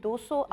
200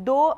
2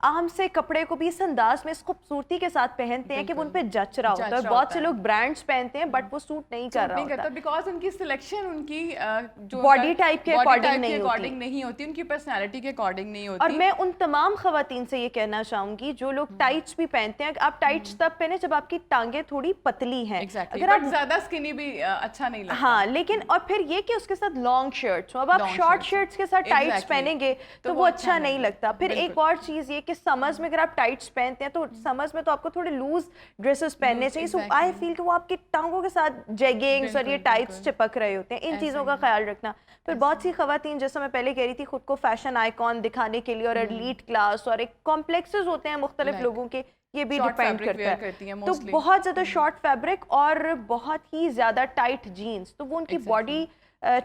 عام سے کپڑے کو بھی اس انداز میں اس خوبصورتی کے ساتھ پہنتے ہیں کہ وہ ان پہ جچ رہا ہوتا ہے. بہت سے لوگ برانڈز پہنتے ہیں بٹ وہ سوٹ نہیں کر رہا ہوتا بیکاز ان کی سلیکشن ان کی جو باڈی ٹائپ کے اکارڈنگ نہیں ہوتی, ان کی پرسنالٹی کے اکارڈنگ نہیں ہوتی. اور میں ان تمام خواتین سے یہ کہنا چاہوں گی جو لوگ ٹائٹس بھی پہنتے ہیں, آپ ٹائٹس تب پہنے جب آپ کی ٹانگیں تھوڑی پتلی ہیں, اگر آپ زیادہ سکنی بھی اچھا نہیں لگتا. ہاں لیکن اور پھر یہ کہ اس کے ساتھ لانگ شرٹس ہو, اب آپ شارٹ شرٹس کے ساتھ ٹائٹس پہنیں گے تو وہ اچھا نہیں لگتا. پھر ایک اور چیز یہ کہ سمرز میں اگر آپ ٹائٹس پہنتے ہیں تو سمرز میں تو آپ کو تھوڑے لوز ڈریسز پہننے چاہیے. سو آئی فیل کہ وہ آپ کی ٹانگوں کے ساتھ جیگنگس اور یہ ٹائٹس چپک رہے ہوتے ہیں, ان چیزوں کا خیال رکھنا. پھر بہت سی خواتین جیسا میں پہلے کہہ رہی تھی خود کو فیشن آئیکن دکھانے کے لیے اور ایلیٹ کلاس اور ایک کمپلیکسز ہوتے ہیں مختلف لوگوں کے, یہ بھی ڈیپینڈ کرتا ہے. تو بہت زیادہ شارٹ فیبرک اور بہت ہی زیادہ ٹائٹ جینس, تو وہ ان کی باڈی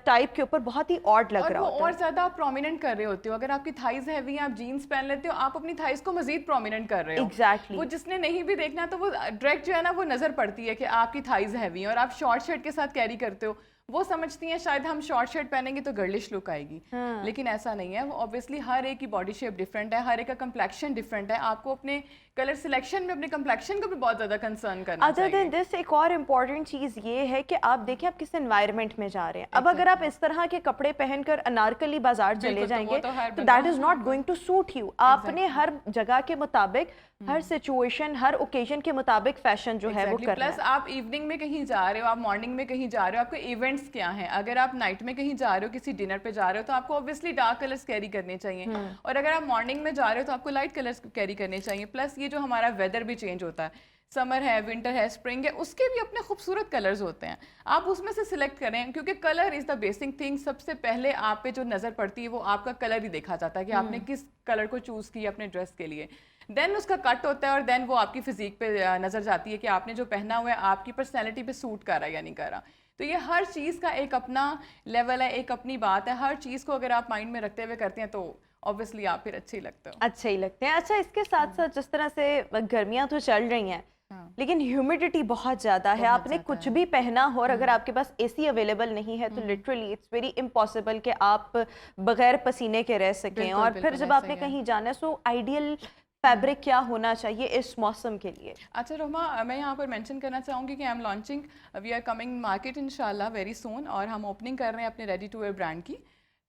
ٹائپ کے اوپر بہت ہی آڈ لگ رہا ہوتا ہے. اور زیادہ آپ پرومیننٹ کر رہے ہوتے ہو. اگر آپ کی تھائز ہیوی ہیں, آپ جینس پہن لیتے ہو, آپ اپنی تھائز کو مزید پرومیننٹ کر رہے ہو. ایگزیکٹلی, وہ جس نے نہیں بھی دیکھنا تو وہ ڈائریکٹ جو ہے نا وہ نظر پڑتی ہے کہ آپ کی تھائز ہیوی ہیں, اور آپ شارٹ شرٹ کے ساتھ کیری کرتے ہو. وہ سمجھتی ہیں شاید ہم شارٹ شرٹ پہنیں گے تو گرلش لک آئے گی, لیکن ایسا نہیں ہے. اوبیسلی ہر ایک کی باڈی شیپ ڈفرینٹ ہے, ہر ایک کا کمپلیکشن ڈفرینٹ ہے. آپ کو اپنے کلر سلیکشن میں اپنے کمپلیکشن کو بھی بہت زیادہ کنسرن کرنا چاہیے. ادر دین دس ایک اور امپورٹنٹ چیز یہ ہے کہ آپ دیکھیں آپ کس انوائرمنٹ میں جا رہے ہیں. اب اگر آپ اس طرح کے کپڑے پہن کر انارکلی بازار چلے جائیں گے تو that is not going to suit you. آپ نے ہر جگہ کے مطابق, ہر سچویشن, ہر اوکیزن کے مطابق فیشن جو ہے وہ کرنا ہے. پلس آپ ایوننگ میں کہیں جا رہے ہو, آپ مارننگ میں کہیں جا رہے ہو, آپ کے ایونٹس کیا ہیں. اگر آپ نائٹ میں کہیں جا رہے ہو, کسی ڈنر پہ جا رہے ہو, تو آپ کو اوبیسلی ڈارک کلرز کیری کرنے چاہیے. اور اگر آپ مارننگ میں جا رہے ہو تو آپ کو لائٹ کلرز کیری کرنے چاہیے. پلس یہ جو ہمارا ویدر بھی چینج ہوتا ہے, سمر ہے, ونٹر ہے, اسپرنگ ہے, اس کے بھی اپنے خوبصورت کلرز ہوتے ہیں. آپ اس میں سے سلیکٹ کریں, کیونکہ colour is the basic thing. سب سے پہلے آپ پہ جو نظر پڑتی ہے وہ آپ کا کلر ہی دیکھا جاتا ہے کہ آپ نے کس کلر کو چوز کیا اپنے ڈریس کے لیے. دین اس کا کٹ ہوتا ہے, اور دین وہ آپ کی فزیک پہ نظر جاتی ہے کہ آپ نے جو پہنا ہوا ہے آپ کی پرسنالٹی پہ سوٹ کر رہا ہے یا نہیں کر رہا. تو یہ ہر چیز کا ایک اپنا لیول ہے, ایک اپنی بات ہے. ہر چیز کو اگر آپ مائنڈ میں رکھتے ہوئے کرتے ہیں تو obviously آپ پھر اچھے ہی لگتے ہو. اچھے ہی لگتے ہیں. اچھا, اس کے ساتھ ساتھ جس طرح سے گرمیاں تو چل رہی ہیں لیکن ہیومیڈیٹی بہت زیادہ ہے. آپ نے کچھ بھی پہنا ہو اور اگر آپ کے پاس اے سی اویلیبل نہیں ہے تو لٹرلی اٹس ویری امپاسبل کہ آپ بغیر پسینے کے رہ سکیں. اور پھر جب آپ نے کہیں جانا ہے, سو آئیڈیل فیبرک کیا ہونا چاہیے اس موسم کے لیے؟ اچھا رحمہ, میں یہاں پر مینشن کرنا چاہوں گی کہ I am launching, we are coming market انشاءاللہ ویری سون, اور ہم اوپننگ کر رہے ہیں اپنے ریڈی ٹو ویئر برانڈ کی.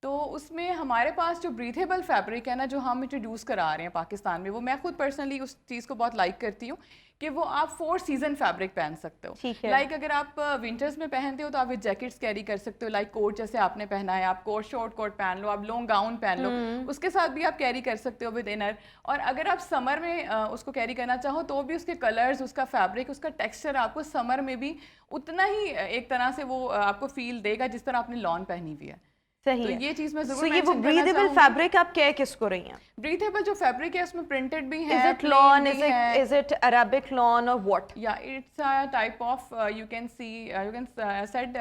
تو اس میں ہمارے پاس جو بریتھیبل فیبرک ہے نا, جو ہم انٹروڈیوس کرا رہے ہیں پاکستان میں, وہ میں خود پرسنلی اس چیز کو بہت لائک کرتی ہوں کہ وہ آپ 4 سیزن فیبرک پہن سکتے ہو. لائک اگر آپ ونٹرز میں پہنتے ہو تو آپ جیکٹس کیری کر سکتے ہو, لائک کوٹ جیسے آپ نے پہنا ہے, آپ کوٹ شارٹ کوٹ پہن لو, آپ لانگ گاؤن پہن لو, اس کے ساتھ بھی آپ کیری کر سکتے ہو ود انر. اور اگر آپ سمر میں اس کو کیری کرنا چاہو تو بھی اس کے کلرز, اس کا فیبرک, اس کا ٹیکسچر آپ کو سمر میں بھی اتنا ہی ایک طرح سے وہ آپ کو فیل دے گا جس طرح آپ نے لان پہنی ہوئی ہے. صحیح ہے. یہ چیز میں ضرور یہ وہ بریتھیبل فیبرک آپ کہہ کس کو رہی ہیں؟ بریتھیبل جو فیبرک ہے اس میں پرنٹڈ بھی ہے. Is it lawn? Is it Arabic lawn or what? Yeah, it's a type of you can said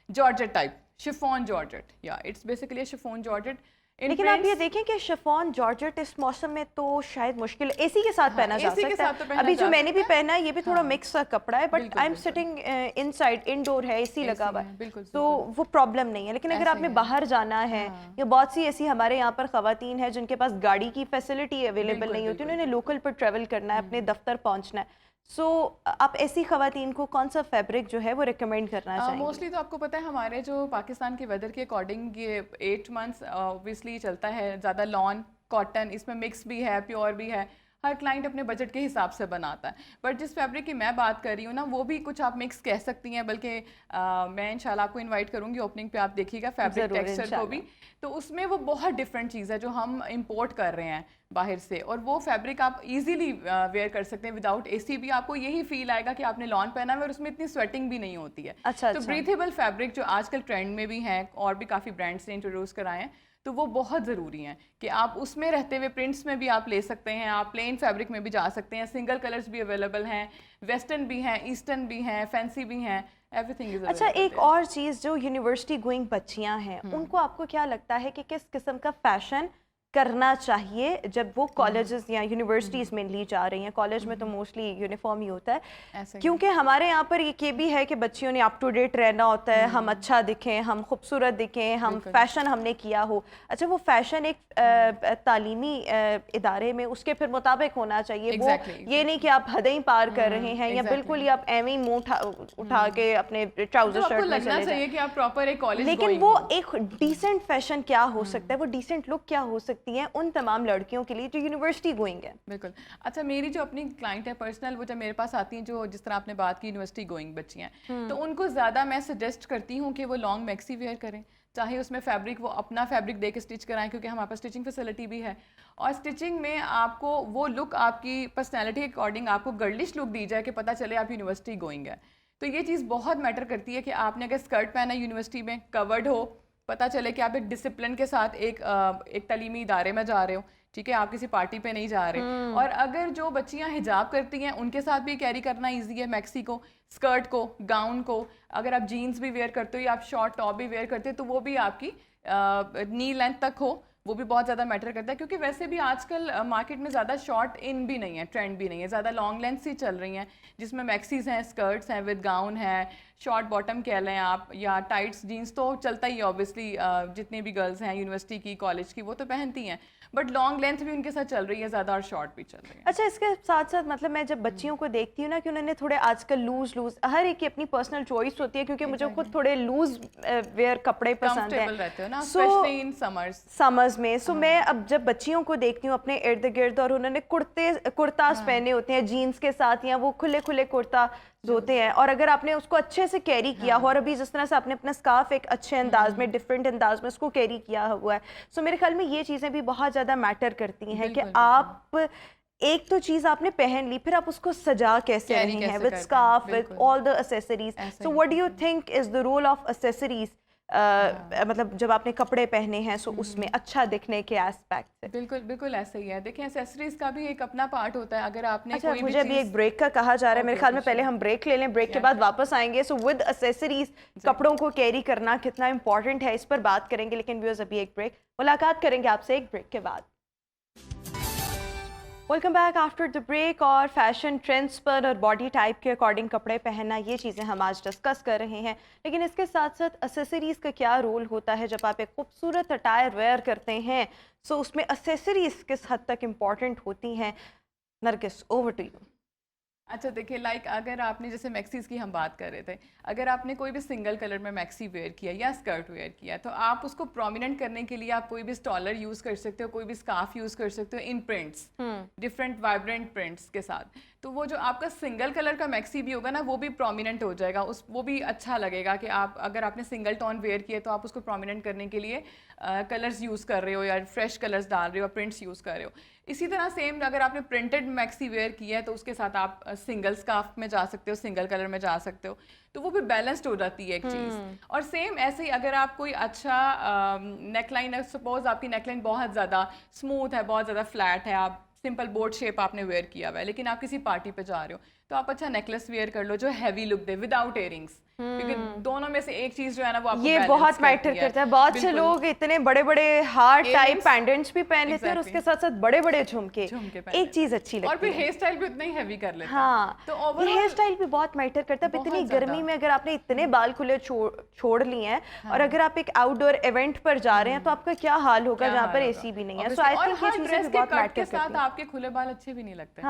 georgette type, chiffon georgette. Yeah, it's basically a chiffon georgette. لیکن آپ یہ دیکھیں کہ شفون جارجٹ اس موسم میں تو شاید مشکل, اے سی کے ساتھ پہنا جا سکتا ہے. ابھی جو میں نے بھی پہنا ہے یہ بھی تھوڑا مکس کا کپڑا ہے, but I am sitting inside, indoor ہے, اے سی لگا ہوا ہے, تو وہ پرابلم نہیں ہے. لیکن اگر آپ نے باہر جانا ہے, یا بہت سی ایسی ہمارے یہاں پر خواتین ہیں جن کے پاس گاڑی کی فیسلٹی اویلیبل نہیں ہوتی, انہوں نے لوکل پر ٹریول کرنا ہے, اپنے دفتر پہنچنا ہے, سو آپ ایسی خواتین کو کون سا فیبرک جو ہے وہ ریکمینڈ کرنا چاہیں گے؟ موسٹلی تو آپ کو پتہ ہے ہمارے جو پاکستان کے ویدر کے اکارڈنگ یہ 8 months اوبویسلی چلتا ہے زیادہ لان کاٹن, اس میں مکس بھی ہے, پیور بھی ہے. ہر کلائنٹ اپنے بجٹ کے حساب سے بناتا ہے. بٹ جس فیبرک کی میں بات کر رہی ہوں نا, وہ بھی کچھ آپ مکس کہہ سکتی ہیں, بلکہ میں انشاءاللہ آپ کو انوائٹ کروں گی اوپننگ پہ, آپ دیکھیے گا فیبرک ٹیکسچر کو بھی. تو اس میں وہ بہت ڈفرینٹ چیز ہے جو ہم امپورٹ کر رہے ہیں باہر سے, اور وہ فیبرک آپ ایزیلی ویئر کر سکتے ہیں وداؤٹ اے سی بھی. آپ کو یہی فیل آئے گا کہ آپ نے لان پہنا ہے اور اس میں اتنی سویٹنگ بھی نہیں ہوتی ہے. تو بریتھیبل فیبرک جو آج کل ٹرینڈ میں بھی ہیں, اور بھی کافی برانڈس نے انٹروڈیوس کرائے ہیں, تو وہ بہت ضروری ہیں کہ آپ اس میں رہتے ہوئے پرنٹس میں بھی آپ لے سکتے ہیں, آپ پلین فیبرک میں بھی جا سکتے ہیں, سنگل کلرز بھی اویلیبل ہیں, ویسٹرن بھی ہیں, ایسٹرن بھی ہیں, فینسی بھی ہیں, ایوری تھنگ از. اچھا, ایک اور چیز, جو یونیورسٹی گوئنگ بچیاں ہیں ان کو آپ کو کیا لگتا ہے کہ کس قسم کا فیشن کرنا چاہیے جب وہ کالجز یا یونیورسٹیز میں لی جا رہی ہیں؟ کالج میں تو موسٹلی یونیفارم ہی ہوتا ہے، کیونکہ ہمارے یہاں پر یہ بھی ہے کہ بچیوں نے اپ ٹو ڈیٹ رہنا ہوتا ہے، ہم اچھا دکھیں، ہم خوبصورت دکھیں، ہم فیشن ہم نے کیا ہو. اچھا وہ فیشن ایک تعلیمی ادارے میں اس کے پھر مطابق ہونا چاہیے، وہ یہ نہیں کہ آپ حدیں پار کر رہے ہیں یا بالکل ہی آپ ایویں ہی منہ اٹھا کے اپنے ٹراؤزر شرٹ میں چلے جائیں. کہ آپ پراپر ایک کالج، لیکن وہ ایک ڈیسنٹ فیشن کیا ہو سکتا ہے، وہ ڈیسنٹ لک کیا ہو سکتی ہیں ان تمام لڑکیوں کے لیے جو یونیورسٹی گوئنگ ہے؟ بالکل. اچھا میری جو اپنی کلائنٹ ہے پرسنل، وہ جب میرے پاس آتی ہیں جو جس طرح آپ نے بات کی یونیورسٹی گوئنگ بچی ہیں، تو ان کو زیادہ میں سجیسٹ کرتی ہوں کہ وہ لانگ میکسی ویئر کریں، چاہے اس میں فیبرک وہ اپنا فیبرک دے کے اسٹچ کرائیں، کیونکہ ہمارے پاس اسٹچنگ فیسلٹی بھی ہے. اور اسٹچنگ میں آپ کو وہ لک آپ کی پرسنالٹی کے اکارڈنگ آپ کو گرلش لک دی جائے کہ پتہ چلے آپ یونیورسٹی گوئنگ ہے. تو یہ چیز بہت میٹر کرتی ہے کہ آپ نے اگر اسکرٹ پہنا ہے یونیورسٹی میں، کورڈ ہو، پتہ چلے کہ آپ ایک ڈسپلن کے ساتھ ایک تعلیمی ادارے میں جا رہے ہو، ٹھیک ہے، آپ کسی پارٹی پہ نہیں جا رہے. اور اگر جو بچیاں حجاب کرتی ہیں ان کے ساتھ بھی کیری کرنا ایزی ہے میکسی کو، اسکرٹ کو، گاؤن کو. اگر آپ جینس بھی ویئر کرتے ہو یا آپ شارٹ ٹاپ بھی ویئر کرتے ہو تو وہ بھی آپ کی نی لینتھ تک ہو، وہ بھی بہت زیادہ میٹر کرتا ہے. کیونکہ ویسے بھی آج کل مارکیٹ میں زیادہ شارٹ ان بھی نہیں ہے، ٹرینڈ بھی نہیں ہے، زیادہ لانگ لینتھس ہی چل رہی ہیں جس میں میکسیز ہیں، اسکرٹس ہیں ود گاؤن ہے، شارٹ باٹم کہہ لیں آپ، یا ٹائٹس جینس تو چلتا ہی ہے اوبیسلی. جتنی بھی گرلز ہیں یونیورسٹی کی، کالج کی، وہ تو پہنتی ہیں، بٹ لانگ لینتھ بھی ان کے ساتھ چل رہی ہے زیادہ اور شارٹ بھی چل رہی ہے. اچھا اس کے ساتھ ساتھ مطلب میں جب بچیوں کو دیکھتی ہوں نا کہ انہوں نے تھوڑے آج کل لوز ہر ایک کی اپنی پرسنل چوائس ہوتی ہے، کیونکہ مجھے خود تھوڑے لوز ویئر کپڑے پسند ہیں سمرز میں. سو میں اب جب بچیوں کو دیکھتی ہوں اپنے ارد گرد اور انہوں نے کرتاز پہنے ہوتے ہیں جینس کے ساتھ، یا وہ کھلے کھلے کرتا ہوتے ہیں، اور اگر آپ نے اس کو اچھے سے کیری کیا ہو، اور ابھی جس طرح سے آپ نے اپنا اسکارف ایک اچھے انداز میں، ڈفرینٹ انداز میں اس کو کیری کیا ہوا ہے، سو میرے خیال میں یہ چیزیں بھی بہت زیادہ میٹر کرتی ہیں کہ آپ ایک تو چیز آپ نے پہن لی، پھر آپ اس کو سجا کیسے رہے ہیں with scarf, with all the accessories. So what do you think is the role of accessories, مطلب جب آپ نے کپڑے پہنے ہیں سو اس میں اچھا دکھنے کے ایسپیکٹ سے؟ بالکل بالکل ایسا ہی ہے. دیکھیں ایسیسریز کا بھی ایک اپنا پارٹ ہوتا ہے. اگر آپ نے کوئی مجھے ابھی ایک بریک کا کہا جا رہا ہے، میرے خیال میں پہلے ہم بریک لے لیں، بریک کے بعد واپس آئیں گے. سو ود ایسیسریز کپڑوں کو کیری کرنا کتنا امپورٹنٹ ہے اس پر بات کریں گے، لیکن ویورز ابھی ایک بریک، ملاقات کریں گے آپ سے ایک بریک کے بعد. Welcome back after the break. اور فیشن ٹرینڈس پر اور باڈی ٹائپ کے اکارڈنگ کپڑے پہننا، یہ چیزیں ہم آج ڈسکس کر رہے ہیں. لیکن اس کے ساتھ ساتھ ایسیسریز کا کیا رول ہوتا ہے جب آپ ایک خوبصورت اٹائر ویئر کرتے ہیں؟ سو اس میں ایسیسریز کس حد تک امپورٹنٹ ہوتی ہیں؟ نرگس اوور ٹو یو. اچھا دیکھیے، لائک اگر آپ نے جیسے میکسیز کی ہم بات کر رہے تھے، اگر آپ نے کوئی بھی سنگل کلر میں میکسی ویئر کیا یا اسکرٹ ویئر کیا، تو آپ اس کو پرومیننٹ کرنے کے لیے آپ کوئی بھی اسٹالر یوز کر سکتے ہو، کوئی بھی اسکارف یوز کر سکتے ہو ان پرنٹس، ڈفرینٹ وائبرنٹ پرنٹس کے ساتھ. تو وہ جو آپ کا سنگل کلر کا میکسی بھی ہوگا نا، وہ بھی پرومیننٹ ہو جائے گا، وہ بھی اچھا لگے گا کہ آپ اگر آپ نے سنگل ٹون ویئر کیا تو آپ اس کو پرومیننٹ کرنے کے لیے کلرز یوز کر رہے ہو یا فریش کلرز ڈال رہے ہو، پرنٹس یوز کر رہے ہو. اسی طرح سیم اگر آپ نے پرنٹڈ میکسی ویئر کیا ہے تو اس کے ساتھ آپ سنگل اسکارف میں جا سکتے ہو، سنگل کلر میں جا سکتے ہو، تو وہ بھی بیلنسڈ ہو جاتی ہے ایک چیز. اور سیم ایسے ہی اگر آپ کوئی اچھا نیک لائن، سپوز آپ کی نیک لائن بہت زیادہ اسموتھ ہے، بہت زیادہ فلیٹ ہے، آپ سمپل بورڈ شیپ آپ نے ویئر کیا ہوا ہے، لیکن آپ کسی پارٹی پہ جا رہے ہو تو آپ اچھا نیکلس ویئر کر لو جو ہیوی لک دے وداؤٹ ایئرنگس، کیونکہ دونوں میں سے ایک چیز جو ہے نا وہ آپ کو یہ بہت میٹر کرتا ہے. بہت سے لوگ اتنے بڑے بڑے ہارڈ ٹائپ پینڈنٹس بھی پہن لیتے ہیں اور اس کے ساتھ ساتھ بڑے بڑے جھمکے، ایک چیز اچھی لگتی ہے، اور پھر ہیئر اسٹائل بھی اتنا ہی ہیوی کر لیتے ہیں. ہاں تو یہ ہیئر اسٹائل بھی بہت میٹر کرتا ہے. اتنی گرمی میں اگر آپ نے اتنے بال کھلے چھوڑ لیے ہیں اور اگر آپ ایک آؤٹ ڈور ایونٹ پر جا رہے ہیں تو آپ کا کیا حال ہوگا جہاں پر اے سی بھی نہیں ہے. سو آئی تھنک یہ چیزیں بھی بہت میٹر کرتی ہیں. آپ کے کھلے بال اچھے بھی نہیں لگتے.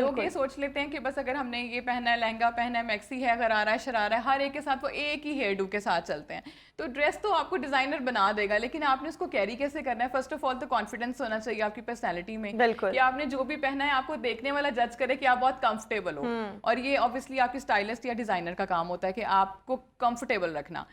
لوگ یہ سوچ لیتے ہیں کہ بس اگر ہم نے یہ پہنا ہے، لہنگا پہنا ہے، میکسی ہے، غرارہ ہے، شرارہ ہے، ہر ایک کے ساتھ وہ ایک ہی ہیئر ڈو کے ساتھ چلتے ہیں. تو ڈریس تو آپ کو ڈیزائنر بنا دے گا، لیکن آپ نے اس کو کیری کیسے کرنا ہے؟ فرسٹ آف آل تو کانفیڈینس ہونا چاہیے آپ کی پرسنالٹی میں کہ آپ نے جو بھی پہنا ہے آپ کو دیکھنے والا جج کرے کہ آپ بہت کمفرٹیبل ہو. اور یہ اوبیسلی آپ کی اسٹائلسٹ یا ڈیزائنر کا کام ہوتا ہے کہ آپ کو کمفرٹیبل رکھنا.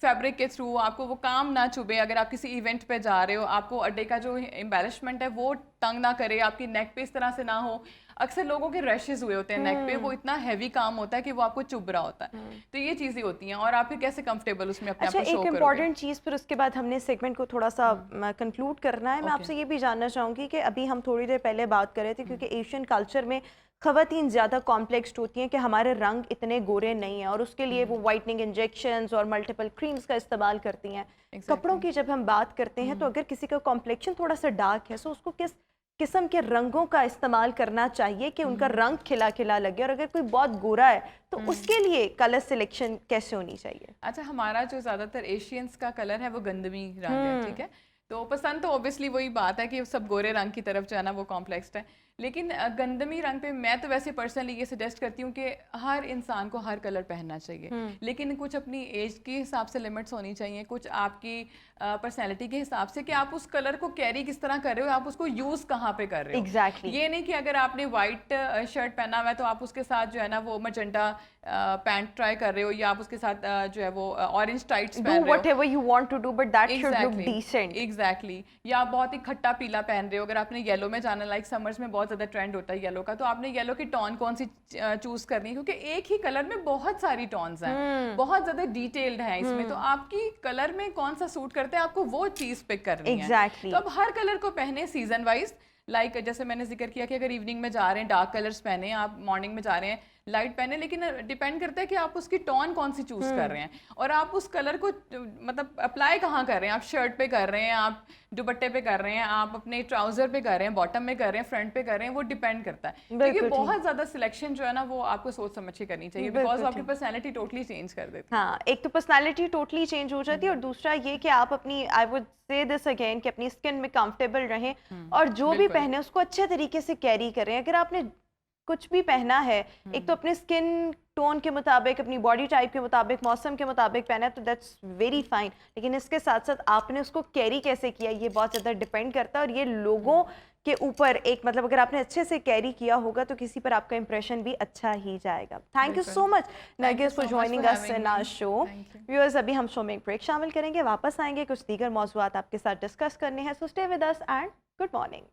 فیبرک کے تھرو آپ کو وہ کام نہ چبھے. اگر آپ کسی ایونٹ پہ جا رہے ہو، آپ کو اڈے کا جو امبیلشمنٹ ہے وہ تنگ نہ کرے، آپ کی نیک پہ اس طرح سے نہ ہو. اکثر لوگوں کے ریشز ہوئے ہوتے ہیں نیک پہ، وہ اتنا ہیوی کام ہوتا ہے کہ وہ آپ کو چبھ رہا ہوتا ہے. تو یہ چیزیں ہوتی ہیں اور آپ پھر کیسے کمفرٹیبل اس میں اپنے آپ کو شو کرو گے. ایک امپورٹنٹ چیز پھر اس کے بعد ہم نے سیگمنٹ کو تھوڑا سا کنکلوڈ کرنا ہے. میں آپ سے یہ بھی جاننا چاہوں گی کہ ابھی ہم تھوڑی دیر پہلے بات کر رہے تھے کیونکہ ایشین کلچر میں خواتین زیادہ کمپلیکسڈ ہوتی ہیں کہ ہمارے رنگ اتنے گورے نہیں ہیں اور اس کے لیے وہ وائٹننگ انجیکشنز اور ملٹیپل کریمز کا استعمال کرتی ہیں. کپڑوں کی جب ہم بات کرتے ہیں تو اگر کسی کا کمپلیکشن تھوڑا سا ڈارک ہے تو اس کو کس قسم کے رنگوں کا استعمال کرنا چاہیے کہ ان کا رنگ کھلا کھلا لگے, اور اگر کوئی بہت گورا ہے تو اس کے لیے کلر سلیکشن کیسے ہونی چاہیے؟ اچھا, ہمارا جو زیادہ تر ایشینس کا کلر ہے وہ گندمی رنگ ہے, ٹھیک ہے, تو پسند تو اوبیسلی وہی بات ہے کہ سب گورے رنگ کی طرف جانا وہ کمپلیکسڈ ہے, لیکن گندمی رنگ پہ میں تو ویسے پرسنلی یہ سجیسٹ کرتی ہوں کہ ہر انسان کو ہر کلر پہننا چاہیے, لیکن کچھ اپنی ایج کے حساب سے لمٹس ہونی چاہیے, کچھ آپ کی پرسنالٹی کے حساب سے کہ آپ اس کلر کو کیری کس طرح کر رہے ہو, آپ اس کو یوز کہاں پہ کر رہے ہو. ایگزیکٹلی, یہ نہیں کہ اگر آپ نے وائٹ شرٹ پہنا ہوا ہے تو آپ اس کے ساتھ جو ہے نا وہ مجنٹا پینٹ ٹرائی کر رہے ہو, یا آپ اس کے ساتھ جو ہے وہ اورنج ٹائٹس پہن رہے ہو. whatever you want to do but that should look decent. Exactly, یا آپ بہت ہی کھٹا پیلا پہن رہے ہو, اگر آپ نے یلو میں جانا, لائک سمرز میں بہت زیادہ ٹرینڈ ہوتا ہے یلو کا, تو آپ نے یلو کی ٹون کون سی چوز کرنی ہے, کیونکہ ایک ہی کلر میں بہت ساری ٹونز ہیں, بہت زیادہ ڈیٹیلڈ ہیں اس میں, تو آپ کی کلر میں کون سا سوٹ کرتا ہے آپ کو وہ چیز پک کرنی ہے. تو اب ہر کلر کو پہنے سیزن وائز, لائک جیسے میں نے ذکر کیا کہ اگر ایوننگ میں جا رہے ہیں ڈارک کلرز پہنے, آپ مارننگ میں جا رہے ہیں لائٹ پہنے, لیکن ڈیپینڈ کرتا ہے کہ آپ اس کی ٹون کون سی چوز کر رہے ہیں, اور آپ اس کلر کو مطلب اپلائی کہاں کر رہے ہیں. آپ شرٹ پہ کر رہے ہیں, آپ دوپٹے پہ کر رہے ہیں, آپ اپنے ٹراؤزر پہ کر رہے ہیں, باٹم میں کر رہے ہیں, فرنٹ پہ کر رہے ہیں, وہ ڈیپینڈ کرتا ہے. کیونکہ بہت زیادہ سلیکشن جو ہے نا وہ آپ کو سوچ سمجھ کے کرنی چاہیے, بیکاز آپ کی پرسنالٹی ٹوٹلی چینج کر دیتی ہے. ہاں, ایک تو پرسنالٹی ٹوٹلی چینج ہو جاتی ہے, اور دوسرا یہ کہ آپ اپنی I would say this again کہ اپنی اسکن میں کمفرٹیبل رہیں, اور جو بھی پہنے اس کو اچھے طریقے سے کیری کریں. اگر آپ نے کچھ بھی پہنا ہے ایک تو اپنے اسکن ٹون کے مطابق, اپنی باڈی ٹائپ کے مطابق, موسم کے مطابق پہنا ہے تو دیٹس ویری فائن, لیکن اس کے ساتھ ساتھ آپ نے اس کو کیری کیسے کیا یہ بہت زیادہ ڈپینڈ کرتا ہے, اور یہ لوگوں کے اوپر ایک مطلب اگر آپ نے اچھے سے کیری کیا ہوگا تو کسی پر آپ کا امپریشن بھی اچھا ہی جائے گا. Thank you so much Nargis for joining us in our show. Viewers, ابھی ہم شو میں ایک بریک شامل کریں گے, واپس آئیں گے, کچھ دیگر موضوعات آپ کے ساتھ ڈسکس کرنے ہیں. So stay with us and good morning.